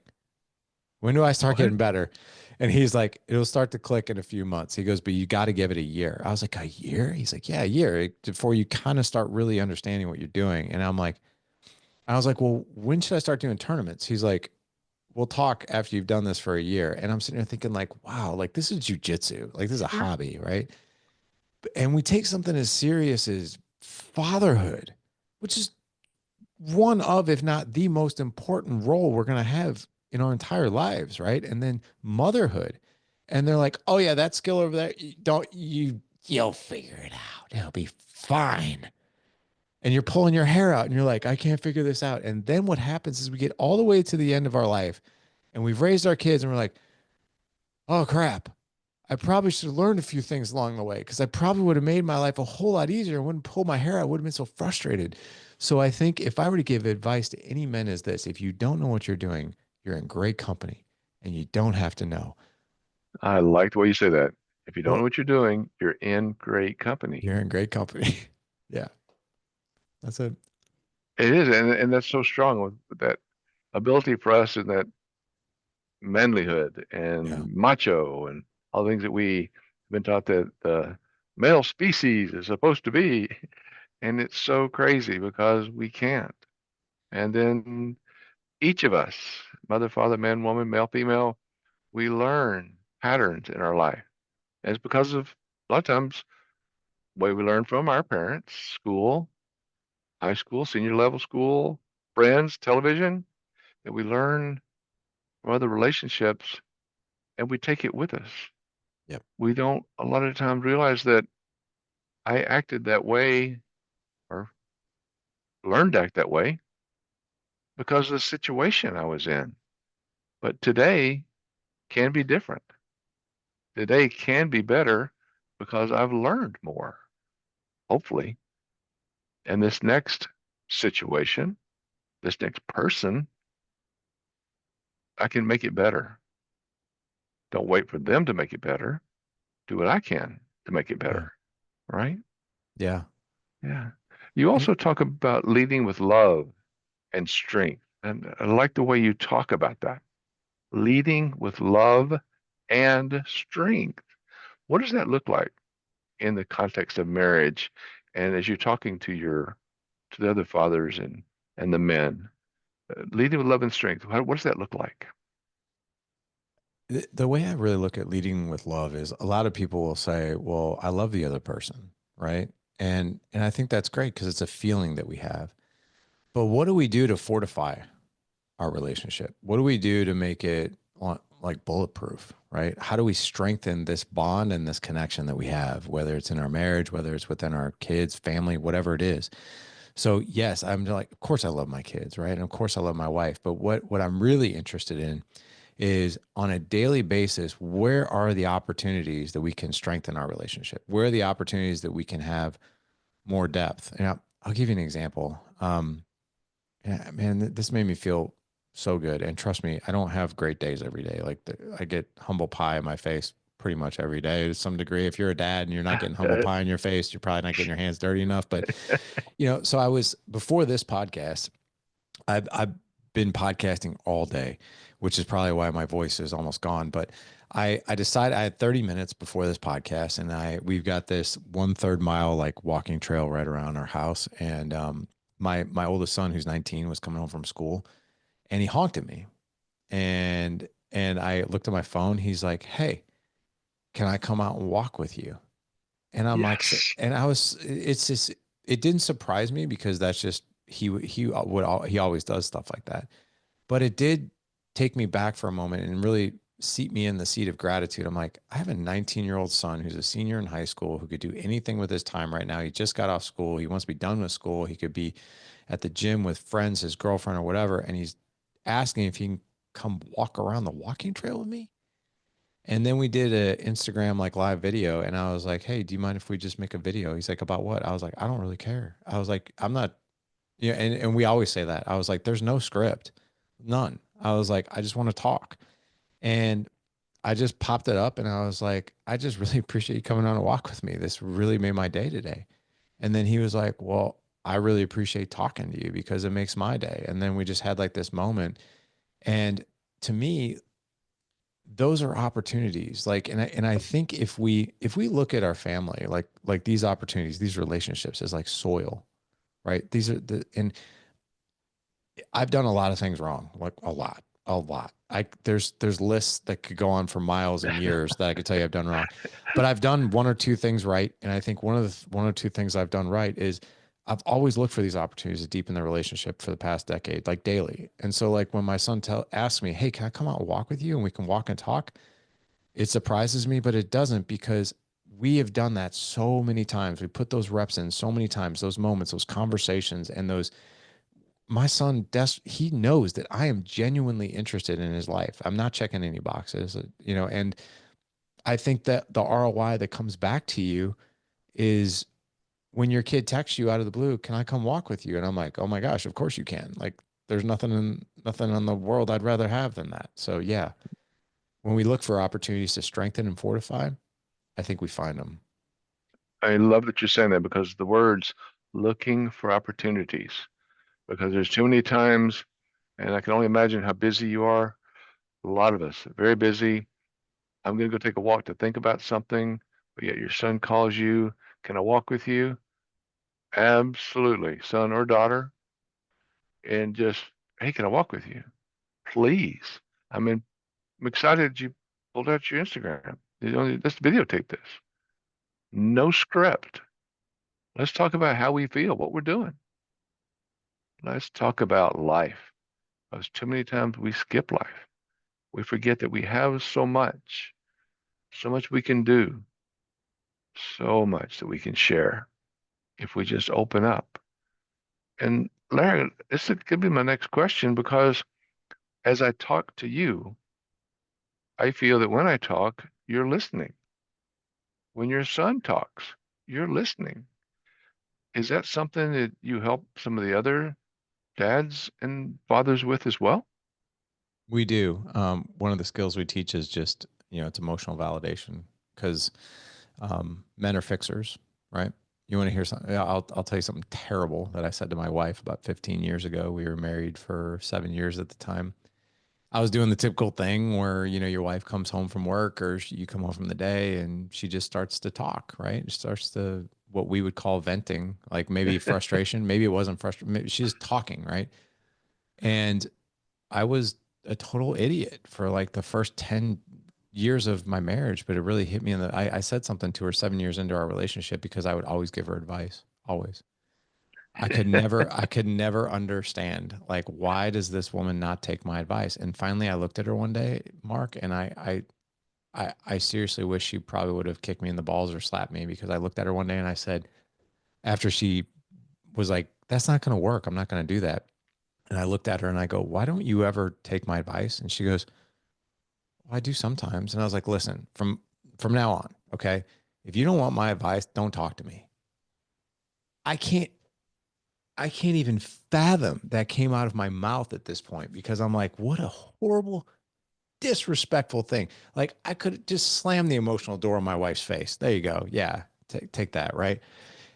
when do I start What? getting better? And he's like, it'll start to click in a few months. He goes, but you got to give it a year. I was like, a year? He's like, yeah, a year before you kind of start really understanding what you're doing. And I was like, well, when should I start doing tournaments? He's like, we'll talk after you've done this for a year. And I'm sitting there thinking, like, wow, like this is jujitsu. Like this is a Sure. hobby, right? And we take something as serious as fatherhood, which is one of, if not the most important role we're going to have in our entire lives, right? And then motherhood. And they're like, oh yeah, that skill over there, you'll figure it out. It'll be fine. And you're pulling your hair out and you're like, I can't figure this out. And then what happens is we get all the way to the end of our life and we've raised our kids and we're like, oh crap. I probably should have learned a few things along the way because I probably would have made my life a whole lot easier. I wouldn't pull my hair out. I would have been so frustrated. So I think if I were to give advice to any men is this, if you don't know what you're doing, you're in great company and you don't have to know. I like the way you say that. If you don't know Well, what you're doing, you're in great company. you're in great company. Yeah, that's it. It is, and that's so strong with that ability for us and that manlyhood Yeah. and macho and all the things that we have been taught that the male species is supposed to be. And it's so crazy because we can't. And then each of us, mother, father, man, woman, male, female, we learn patterns in our life. And it's because of a lot of times way we learn from our parents, school, high school, senior level school, friends, television, that we learn from other relationships and we take it with us. Yep. We don't a lot of times realize that I acted that way or learned to act that way because of the situation I was in. But today can be different. Today can be better because I've learned more, hopefully. And this next situation, this next person, I can make it better. Don't wait for them to make it better. Do what I can to make it Yeah. better. Right? Yeah. Yeah. You And also talk about leading with love and strength. And I like the way you talk about that. Leading with love and strength. What does that look like in the context of marriage? And as you're talking to to the other fathers and the men, leading with love and strength, what does that look like? the way I really look at leading with love is a lot of people will say, well, I love the other person, right? And I think that's great because it's a feeling that we have. But what do we do to fortify our relationship? What do we do to make it like bulletproof, right? How do we strengthen this bond and this connection that we have, whether it's in our marriage, whether it's within our kids, family, whatever it is? So yes, I'm like, of course I love my kids, right? And of course I love my wife. But what I'm really interested in is on a daily basis, where are the opportunities that we can strengthen our relationship? Where are the opportunities that we can have more depth? And I'll give you an example. Yeah, man, this made me feel so good. And trust me, I don't have great days every day. I get humble pie in my face pretty much every day to some degree. If you're a dad and you're not getting humble pie in your face, you're probably not getting your hands dirty enough. But so I was before this podcast, I've been podcasting all day, which is probably why my voice is almost gone. But I decided I had 30 minutes before this podcast, and we've got this 1/3 mile like walking trail right around our house. And my oldest son, who's 19, was coming home from school, and he honked at me, and I looked at my phone. He's like, "Hey, can I come out and walk with you?" And I'm like, Yes. and I was, it's just. it didn't surprise me because that's just he always does stuff like that. But it did take me back for a moment and really seat me in the seat of gratitude. I'm like, I have a 19-year-old son who's a senior in high school who could do anything with his time right now. He just got off school. He wants to be done with school. He could be at the gym with friends, his girlfriend or whatever. And he's asking if he can come walk around the walking trail with me. And then we did a Instagram like live video and I was like, "Hey, do you mind if we just make a video?" He's like, "About what?" I was like, "I don't really care." I was like, "I'm not." Yeah, and we always say that. I was like, "There's no script. None." I was like, "I just want to talk." And I just popped it up and I was like, "I just really appreciate you coming on a walk with me. This really made my day today." And then he was like, "Well, I really appreciate talking to you because it makes my day." And then we just had like this moment. And to me, those are opportunities. Like, and I think if we look at our family, like these opportunities, these relationships as like soil, right? These are and I've done a lot of things wrong, like a lot, a lot. There's lists that could go on for miles and years that I could tell you I've done wrong, but I've done one or two things right, and I think one or two things I've done right is I've always looked for these opportunities to deepen the relationship for the past decade, like daily. And so, like when my son asks me, "Hey, can I come out and walk with you, and we can walk and talk?" It surprises me, but it doesn't because we have done that so many times. We put those reps in so many times, those moments, those conversations, and those my son he knows that I am genuinely interested in his life. I'm not checking any boxes, and I think that the ROI that comes back to you is when your kid texts you out of the blue, "Can I come walk with you?" And I'm like, "Oh my gosh, of course you can." Like there's nothing in the world I'd rather have than that. So yeah, when we look for opportunities to strengthen and fortify, I think we find them. I love that you're saying that because the words looking for opportunities, because there's too many times, and I can only imagine how busy you are. A lot of us, very busy. I'm going to go take a walk to think about something, but yet your son calls you, "Can I walk with you?" Absolutely, son or daughter, and just, "Hey, can I walk with you? Please." I mean, I'm excited you pulled out your Instagram. Let's videotape this. No script. Let's talk about how we feel, what we're doing. Let's talk about life. Because too many times we skip life. We forget that we have so much we can do, so much that we can share if we just open up. And Larry, could be my next question because as I talk to you, I feel that when I talk, you're listening. When your son talks, you're listening. Is that something that you help some of the other dads and fathers with as well? We do. One of the skills we teach is just, it's emotional validation because men are fixers, right? You want to hear something? Yeah, I'll tell you something terrible that I said to my wife about 15 years ago. We were married for 7 years at the time. I was doing the typical thing where, your wife comes home from work or you come home from the day and she just starts to talk, right? She starts to what we would call venting, like maybe frustration. Maybe it wasn't frustration. She's talking, right? And I was a total idiot for like the first 10 years of my marriage, but it really hit me I said something to her 7 years into our relationship because I would always give her advice. Always. I could never understand like why does this woman not take my advice? And finally I looked at her one day, Mark, and I seriously wish she probably would have kicked me in the balls or slapped me because I looked at her one day and I said, after she was like, "That's not gonna work. I'm not gonna do that." And I looked at her and I go, "Why don't you ever take my advice?" And she goes, "Well, I do sometimes." And I was like, "Listen, from now on, okay, if you don't want my advice, don't talk to me." I can't I can't even fathom that came out of my mouth at this point because I'm like, what a horrible, disrespectful thing. Like I could just slam the emotional door on my wife's face. There you go. Yeah, take that, right?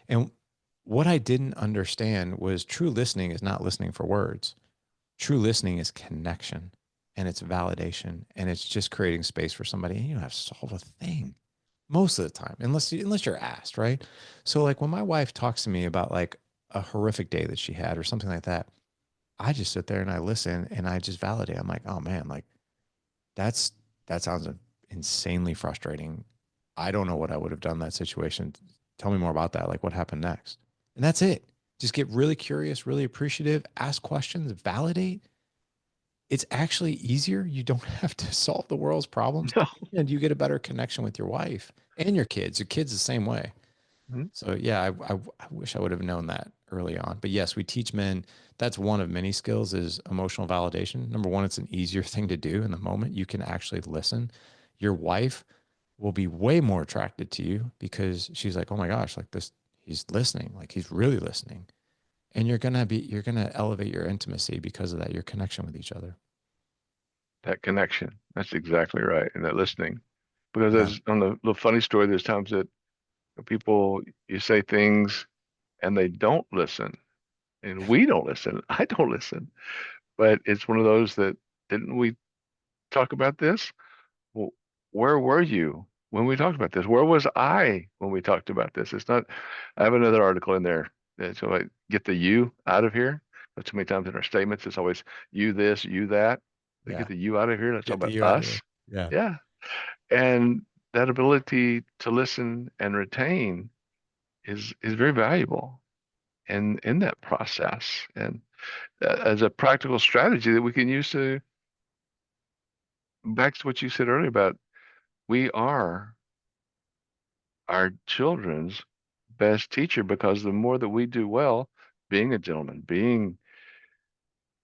And what I didn't understand was true listening is not listening for words. True listening is connection and it's validation and it's just creating space for somebody. And you don't have to solve a thing most of the time, unless you're asked, right? So like when my wife talks to me about like a horrific day that she had or something like that, I just sit there and I listen and I just validate. I'm like, oh man, like that's that sounds insanely frustrating. I don't know what I would have done in that situation. Tell me more about that. Like what happened next? And that's it. Just get really curious, really appreciative, ask questions, validate. It's actually easier. You don't have to solve the world's problems, No. and you get a better connection with your wife and your kids. Your kids the same way. Mhm. So yeah, I wish I would have known that early on. But yes, we teach men. That's one of many skills is emotional validation. Number one, it's an easier thing to do in the moment. You can actually listen. Your wife will be way more attracted to you because she's like, oh my gosh, like this, he's listening, like he's really listening. And you're gonna elevate your intimacy because of that, your connection with each other. That connection. That's exactly right. And that listening. Because Yeah. there's on the little funny story, there's times that people, you say things and they don't listen. And we don't listen. I don't listen. But it's one of those that, didn't we talk about this? Well, where were you when we talked about this? Where was I when we talked about this? It's not, I have another article in there. So I get the you out of here. But too many times in our statements, it's always you this, you that. They get Yeah. the you out of here. Let's talk Get the about you out of here. us. Yeah. Yeah. And that ability to listen and retain is very valuable in that process. And as a practical strategy that we can use to, back to what you said earlier about, we are our children's best teacher, because the more that we do well, being a gentleman, being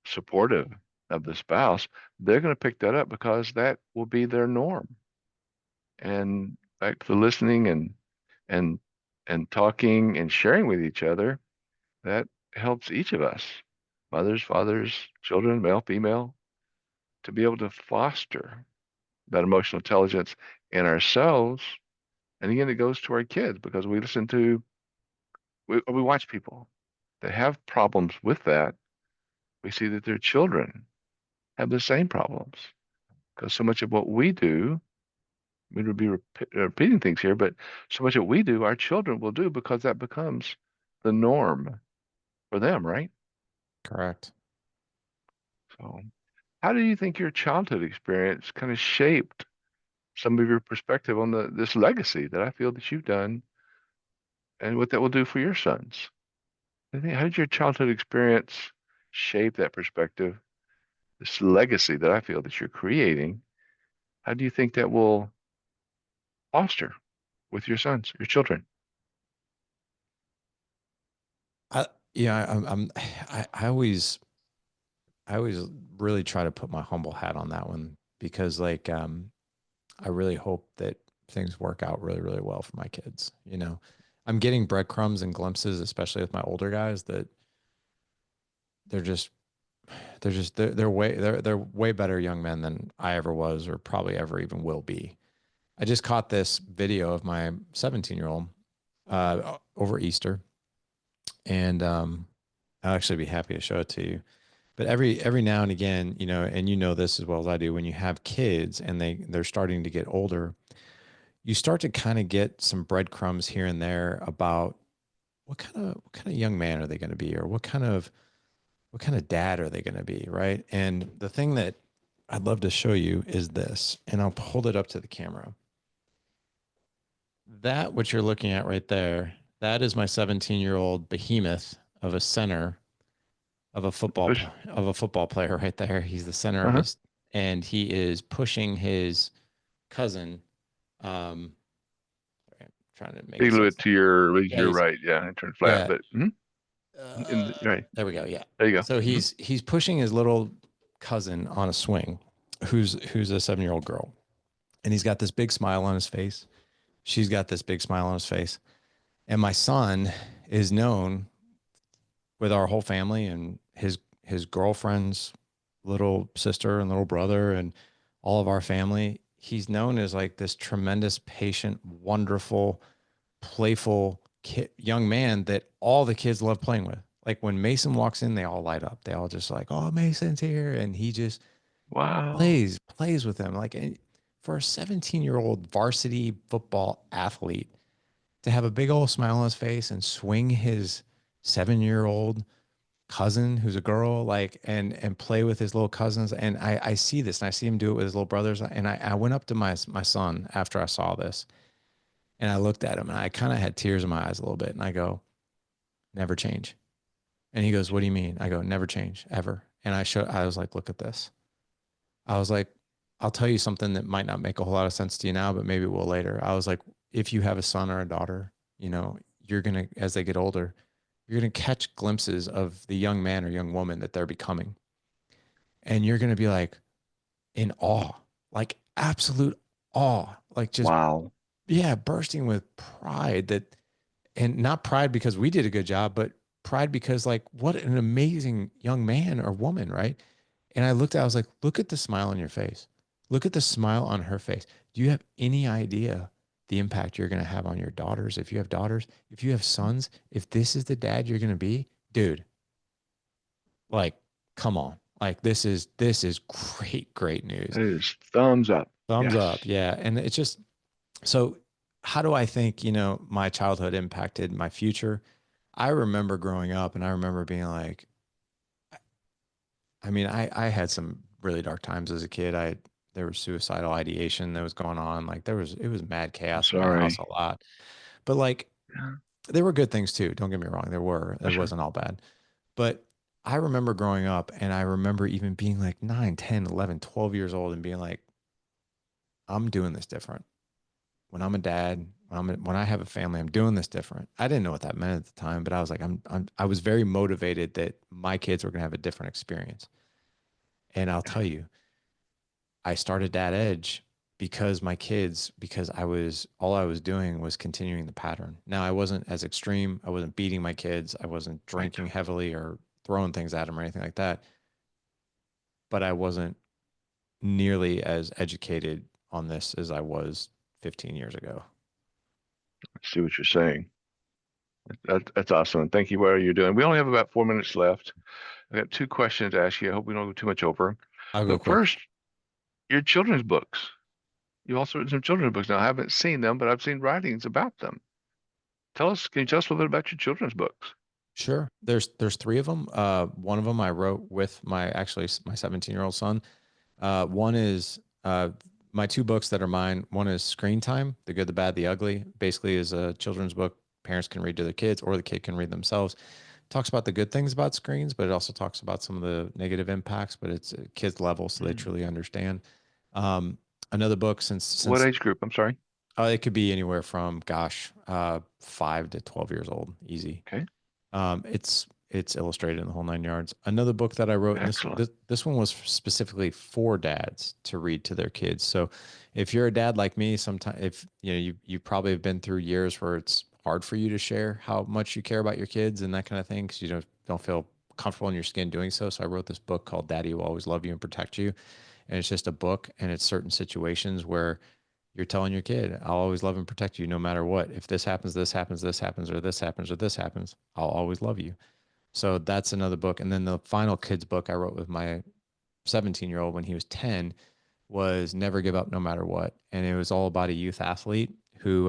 supportive of the spouse, they're going to pick that up because that will be their norm. And back to the listening and and talking and sharing with each other, that helps each of us, mothers, fathers, children, male, female, to be able to foster that emotional intelligence in ourselves. And again, it goes to our kids because we watch people that have problems with that. We see that their children have the same problems because so much of what we do, we would be repeating things here, but so much of what we do, our children will do because that becomes the norm for them, right? Correct. So, how do you think your childhood experience kind of shaped some of your perspective on this legacy that I feel that you've done and what that will do for your sons? How did your childhood experience shape that perspective, this legacy that I feel that you're creating? How do you think that will foster with your sons, your children? I yeah, I always really try to put my humble hat on that one because like I really hope that things work out really, really well for my kids. You know, I'm getting breadcrumbs and glimpses, especially with my older guys, that they're just they're way better young men than I ever was or probably ever even will be. I just caught this video of my 17-year-old over Easter, and I'll actually be happy to show it to you. But every now and again, you know, and you know this as well as I do, when you have kids and they're starting to get older, you start to kind of get some breadcrumbs here and there about what kind of young man are they going to be, or what kind of dad are they going to be, right? And the thing that I'd love to show you is this, and I'll hold it up to the camera. That what you're looking at right there, that is my 17-year-old behemoth of a center Push. of a football player right there. He's the center of Uh-huh. his, and he is pushing his cousin. Um, I'm trying to make Take it a little so bit it's to yeah, your he's right, yeah, and turn flat. yeah. But right, There we go. Yeah. there you go. So he's pushing his little cousin on a swing, who's a 7-year old girl, and he's got this big smile on his face. She's got this big smile on his face, and my son is known with our whole family and his girlfriend's little sister and little brother and all of our family. He's known as like this tremendous, patient, wonderful, playful young man that all the kids love playing with. Like when Mason walks in, they all light up. They all just like, oh, Mason's here, and he just Wow. plays with them. Like for a 17-year-old varsity football athlete to have a big old smile on his face and swing his 7-year-old cousin who's a girl, like and play with his little cousins. And I see this and I see him do it with his little brothers. And I went up to my son after I saw this and I looked at him and I kind of had tears in my eyes a little bit. And I go, never change. And he goes, what do you mean? I go, never change ever. And I was like, look at this. I was like, I'll tell you something that might not make a whole lot of sense to you now, but maybe it will later. I was like, if you have a son or a daughter, you know, you're going to, as they get older, you're going to catch glimpses of the young man or young woman that they're becoming. And you're going to be like in awe, like absolute awe, like just, Wow. yeah, bursting with pride that, and not pride because we did a good job, but pride because like, what an amazing young man or woman, right? And I was like, look at the smile on your face. Look at the smile on her face. Do you have any idea the impact you're going to have on your daughters? If you have daughters, if you have sons, if this is the dad you're going to be, dude, like, come on. Like this is great, great news. That is thumbs up. Thumbs up. Yes. Yeah. And it's just so how do I think, my childhood impacted my future? I remember growing up and I remember being like, I mean, I had some really dark times as a kid. There was suicidal ideation that was going on. Like it was mad I'm chaos in my house sorry. a lot. But like Yeah, there were good things too. Don't get me wrong. It sure. wasn't all bad. But I remember growing up and I remember even being like 9, 10, 11, 12 years old and being like, I'm doing this different. When I'm a dad, when I have a family, I'm doing this different. I didn't know what that meant at the time, but I was like, I was very motivated that my kids were going to have a different experience. And I'll Yeah. tell you, I started Dad Edge because all I was doing was continuing the pattern. Now I wasn't as extreme. I wasn't beating my kids. I wasn't Right. drinking heavily or throwing things at them or anything like that. But I wasn't nearly as educated on this as I was 15 years ago. I see what you're saying. That's awesome. And thank you. What are you doing? We only have about 4 minutes left. I got two questions to ask you. I hope we don't go too much over. I'll go But quick. first, your children's books. You also written some children's books. Now, I haven't seen them, but I've seen writings about them. Can you tell us a little bit about your children's books? Sure. There's three of them. One of them I wrote with my 17-year-old son. One is my two books that are mine. One is Screen Time, The Good, the Bad, the Ugly. Basically, is a children's book parents can read to their kids, or the kid can read themselves. Talks about the good things about screens, but it also talks about some of the negative impacts. But it's at kids level, so they Mm. truly understand. Um, Another book What since age group? I'm sorry. it could be anywhere from 5 to 12 years old, easy. Okay. It's illustrated in the whole 9 yards. Another book that I wrote, and Excellent. this one was specifically for dads to read to their kids. So, if you're a dad like me, sometimes if you probably have been through years where it's hard for you to share how much you care about your kids and that kind of thing because you don't feel comfortable in your skin doing so. So I wrote this book called Daddy Will Always Love You and Protect You, and it's just a book, and it's certain situations where you're telling your kid, I'll always love and protect you no matter what. If this happens, this happens, this happens, or this happens, or this happens, I'll always love you. So that's another book. And then the final kids book I wrote with my 17-year-old when he was 10 was Never Give Up No Matter What. And it was all about a youth athlete who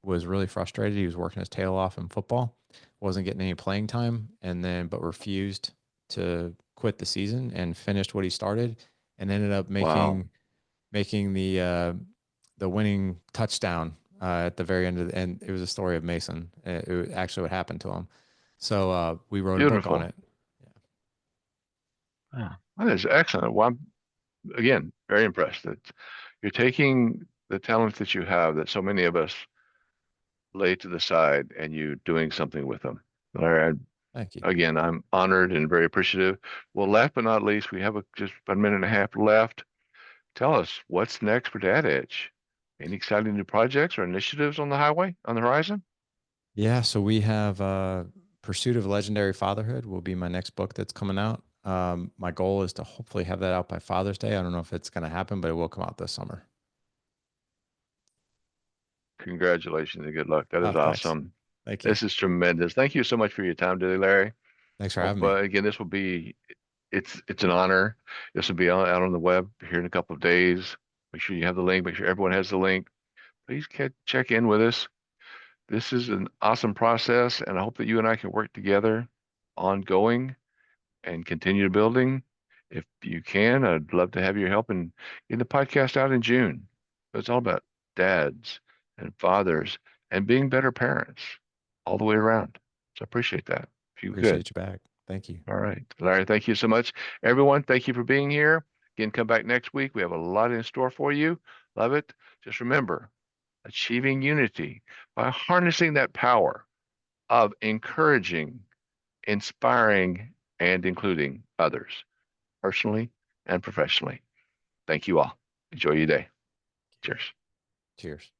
was really frustrated. He was working his tail off in football, wasn't getting any playing time, but refused to quit the season and finished what he started and ended up Wow. making the winning touchdown at the very end and it was a story of Mason. It was actually what happened to him. So we wrote a book on Beautiful. it. Yeah. That is excellent. Well, I'm, again, very impressed that you're taking the talents that you have that so many of us lay to the side and you doing something with them. Larry, Thank you. again, I'm honored and very appreciative. Well, last but not least, we have just about a minute and a half left. Tell us what's next for Dad Edge. Any exciting new projects or initiatives on the horizon? Yeah, so we have Pursuit of Legendary Fatherhood will be my next book that's coming out. My goal is to hopefully have that out by Father's Day. I don't know if it's going to happen, but it will come out this summer. Congratulations and good luck. That Oh, is thanks. awesome. Thank you. This is tremendous. Thank you so much for your time today, Larry. Thanks for Hope having me. again this will be it's an honor. This will be out on the web here in a couple of days. Make sure you have the link. Make sure everyone has the link. Please check in with us. This is an awesome process, and I hope that you and I can work together ongoing and continue building. If you can, I'd love to have your help in getting the podcast out in June. It's all about dads and fathers and being better parents all the way around. So I appreciate that. If you could. Appreciate you back. Thank you. All right. Larry, thank you so much. Everyone, thank you for being here. Again, come back next week. We have a lot in store for you. Love it. Just remember, achieving unity by harnessing that power of encouraging, inspiring, and including others, personally and professionally. Thank you all. Enjoy your day. Cheers. Cheers.